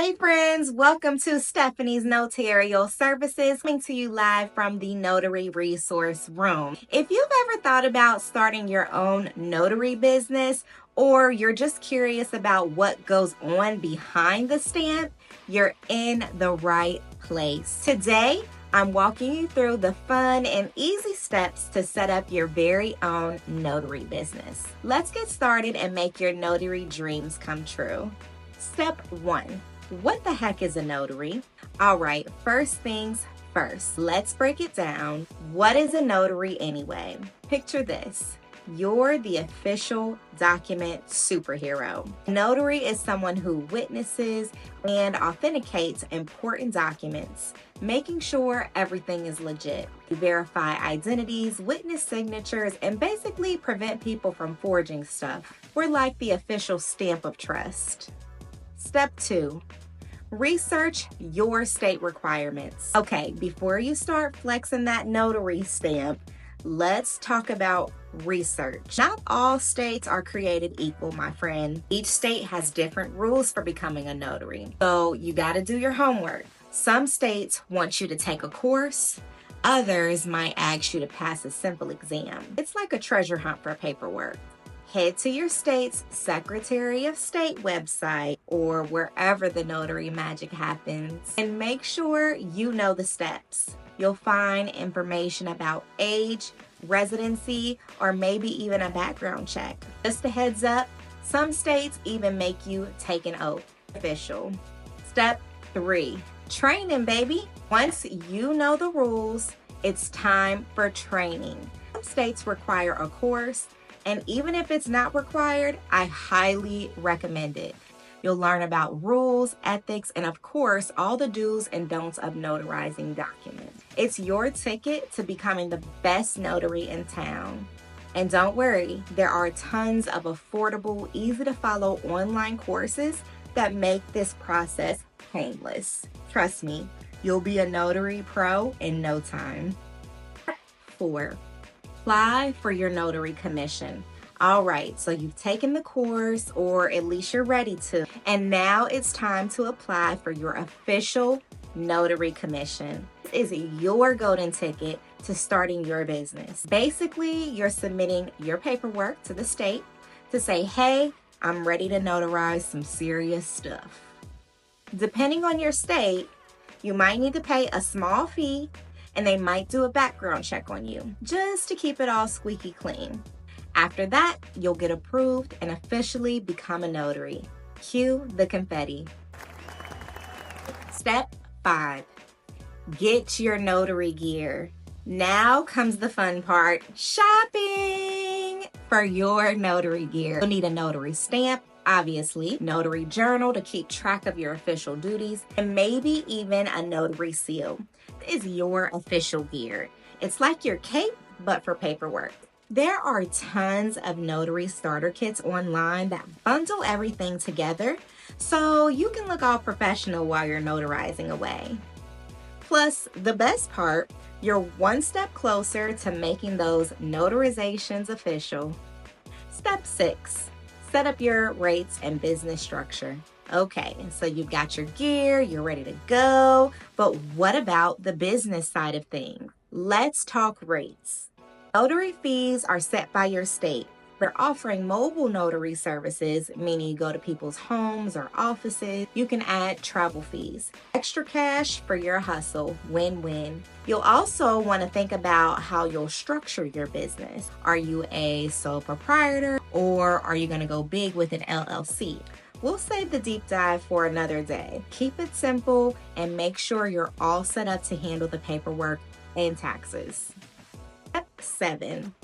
Hey friends, welcome to Stephanie's Notarial Services, coming to you live from the Notary Resource Room. If you've ever thought about starting your own notary business, or you're just curious about what goes on behind the stamp, you're in the right place. Today, I'm walking you through the fun and easy steps to set up your very own notary business. Let's get started and make your notary dreams come true. Step 1. What the heck is a notary? All right, first things first, let's break it down. What is a notary anyway? Picture this. You're the official document superhero. A notary is someone who witnesses and authenticates important documents, making sure everything is legit. You verify identities, witness signatures, and basically prevent people from forging stuff. We're like the official stamp of trust. Step 2. Research your state requirements. Okay, before you start flexing that notary stamp, let's talk about research. Not all states are created equal, my friend. Each state has different rules for becoming a notary. So you gotta do your homework. Some states want you to take a course. Others might ask you to pass a simple exam. It's like a treasure hunt for paperwork. Head to your state's Secretary of State website or wherever the notary magic happens and make sure you know the steps. You'll find information about age, residency, or maybe even a background check. Just a heads up, some states even make you take an oath. Official. Step 3. Training, baby. Once you know the rules, it's time for training. Some states require a course, and even if it's not required, I highly recommend it. You'll learn about rules, ethics, and of course, all the do's and don'ts of notarizing documents. It's your ticket to becoming the best notary in town. And don't worry, there are tons of affordable, easy to follow online courses that make this process painless. Trust me, you'll be a notary pro in no time. 4. Apply for your notary commission. All right, so you've taken the course, or at least you're ready to, and now it's time to apply for your official notary commission. This is your golden ticket to starting your business. Basically, you're submitting your paperwork to the state to say, hey, I'm ready to notarize some serious stuff. Depending on your state, you might need to pay a small fee, and they might do a background check on you just to keep it all squeaky clean. After that, you'll get approved and officially become a notary. Cue the confetti. Step 5. Get your notary gear. Now comes the fun part, shopping for your notary gear. You'll need a notary stamp, obviously, notary journal to keep track of your official duties, and maybe even a notary seal. This is your official gear. It's like your cape, but for paperwork. There are tons of notary starter kits online that bundle everything together so you can look all professional while you're notarizing away. Plus, the best part, you're one step closer to making those notarizations official. Step 6. Set up your rates and business structure. Okay, so you've got your gear, you're ready to go, but what about the business side of things? Let's talk rates. Notary fees are set by your state. They're offering mobile notary services, meaning you go to people's homes or offices. You can add travel fees. Extra cash for your hustle, win-win. You'll also want to think about how you'll structure your business. Are you a sole proprietor, or are you going to go big with an LLC? We'll save the deep dive for another day. Keep it simple and make sure you're all set up to handle the paperwork and taxes. Step 7.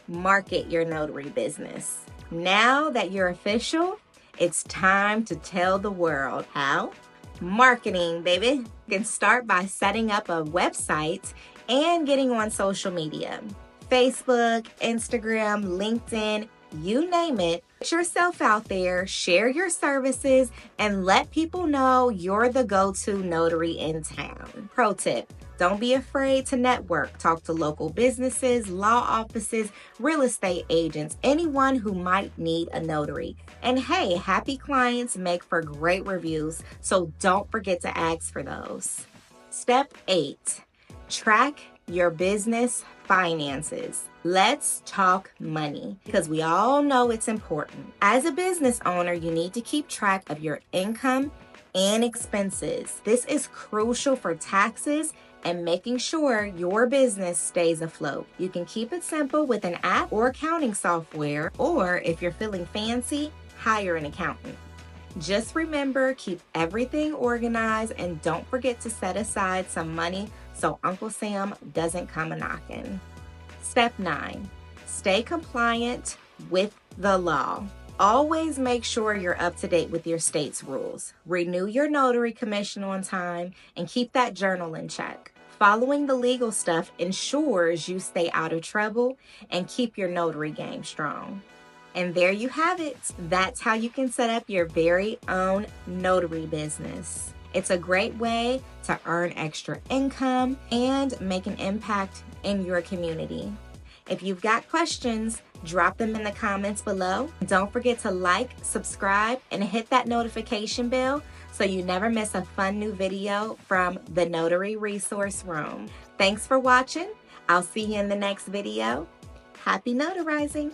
Market your notary business. Now that you're official, it's time to tell the world. How? Marketing, baby. You can start by setting up a website and getting on social media. Facebook, Instagram, LinkedIn, you name it. Put yourself out there, share your services, and let people know you're the go-to notary in town. Pro tip, Don't be afraid to network. Talk to local businesses, law offices, real estate agents, anyone who might need a notary. And hey, happy clients make for great reviews, so don't forget to ask for those. Step 8, track your business finances. Let's talk money because we all know it's important. As a business owner, you need to keep track of your income and expenses. This is crucial for taxes and making sure your business stays afloat. You can keep it simple with an app or accounting software, or if you're feeling fancy, hire an accountant. Just remember, keep everything organized and don't forget to set aside some money so Uncle Sam doesn't come a-knocking. Step 9, stay compliant with the law. Always make sure you're up to date with your state's rules. Renew your notary commission on time and keep that journal in check. Following the legal stuff ensures you stay out of trouble and keep your notary game strong. And there you have it. That's how you can set up your very own notary business. It's a great way to earn extra income and make an impact in your community. If you've got questions, drop them in the comments below. Don't forget to like, subscribe, and hit that notification bell so you never miss a fun new video from the Notary Resource Room. Thanks for watching. I'll see you in the next video. Happy notarizing!